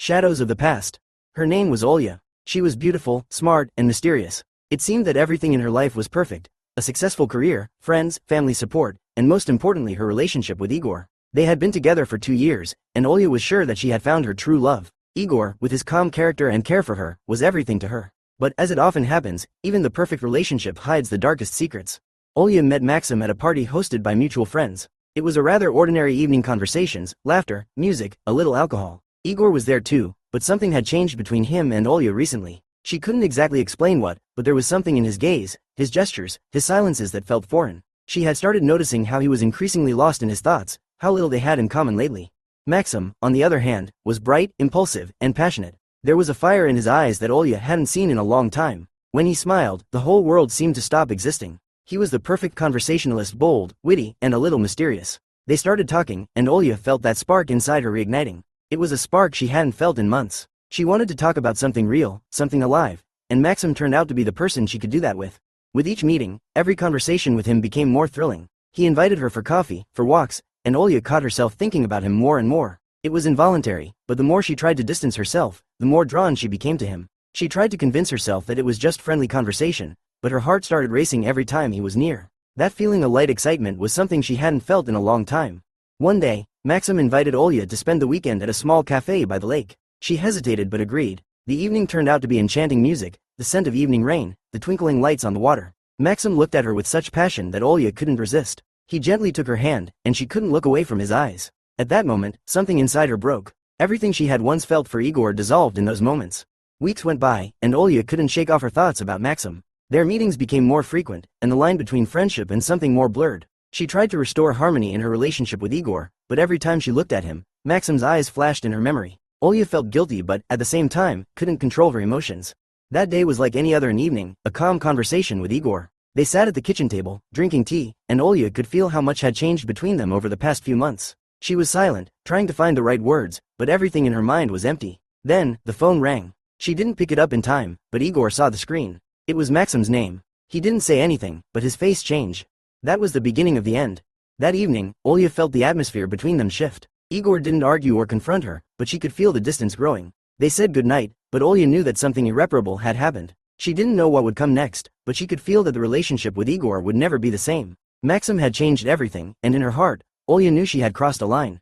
Shadows of the past. Her name was Olya. She was beautiful, smart, and mysterious. It seemed that everything in her life was perfect. A successful career, friends, family support, and most importantly her relationship with Igor. They had been together for 2 years, and Olya was sure that she had found her true love. Igor, with his calm character and care for her, was everything to her. But as it often happens, even the perfect relationship hides the darkest secrets. Olya met Maxim at a party hosted by mutual friends. It was a rather ordinary evening: conversations, laughter, music, a little alcohol. Igor was there too, but something had changed between him and Olya recently. She couldn't exactly explain what, but there was something in his gaze, his gestures, his silences that felt foreign. She had started noticing how he was increasingly lost in his thoughts, how little they had in common lately. Maxim, on the other hand, was bright, impulsive, and passionate. There was a fire in his eyes that Olya hadn't seen in a long time. When he smiled, the whole world seemed to stop existing. He was the perfect conversationalist, bold, witty, and a little mysterious. They started talking, and Olya felt that spark inside her reigniting. It was a spark she hadn't felt in months. She wanted to talk about something real, something alive, and Maxim turned out to be the person she could do that with. With each meeting, every conversation with him became more thrilling. He invited her for coffee, for walks, and Olya caught herself thinking about him more and more. It was involuntary, but the more she tried to distance herself, the more drawn she became to him. She tried to convince herself that it was just friendly conversation, but her heart started racing every time he was near. That feeling of light excitement was something she hadn't felt in a long time. One day, Maxim invited Olya to spend the weekend at a small cafe by the lake. She hesitated but agreed. The evening turned out to be enchanting: music, the scent of evening rain, the twinkling lights on the water. Maxim looked at her with such passion that Olya couldn't resist. He gently took her hand, and she couldn't look away from his eyes. At that moment, something inside her broke. Everything she had once felt for Igor dissolved in those moments. Weeks went by, and Olya couldn't shake off her thoughts about Maxim. Their meetings became more frequent, and the line between friendship and something more blurred. She tried to restore harmony in her relationship with Igor, but every time she looked at him, Maxim's eyes flashed in her memory. Olya felt guilty but, at the same time, couldn't control her emotions. That day was like any other: an evening, a calm conversation with Igor. They sat at the kitchen table, drinking tea, and Olya could feel how much had changed between them over the past few months. She was silent, trying to find the right words, but everything in her mind was empty. Then, the phone rang. She didn't pick it up in time, but Igor saw the screen. It was Maxim's name. He didn't say anything, but his face changed. That was the beginning of the end. That evening, Olya felt the atmosphere between them shift. Igor didn't argue or confront her, but she could feel the distance growing. They said goodnight, but Olya knew that something irreparable had happened. She didn't know what would come next, but she could feel that the relationship with Igor would never be the same. Maxim had changed everything, and in her heart, Olya knew she had crossed a line.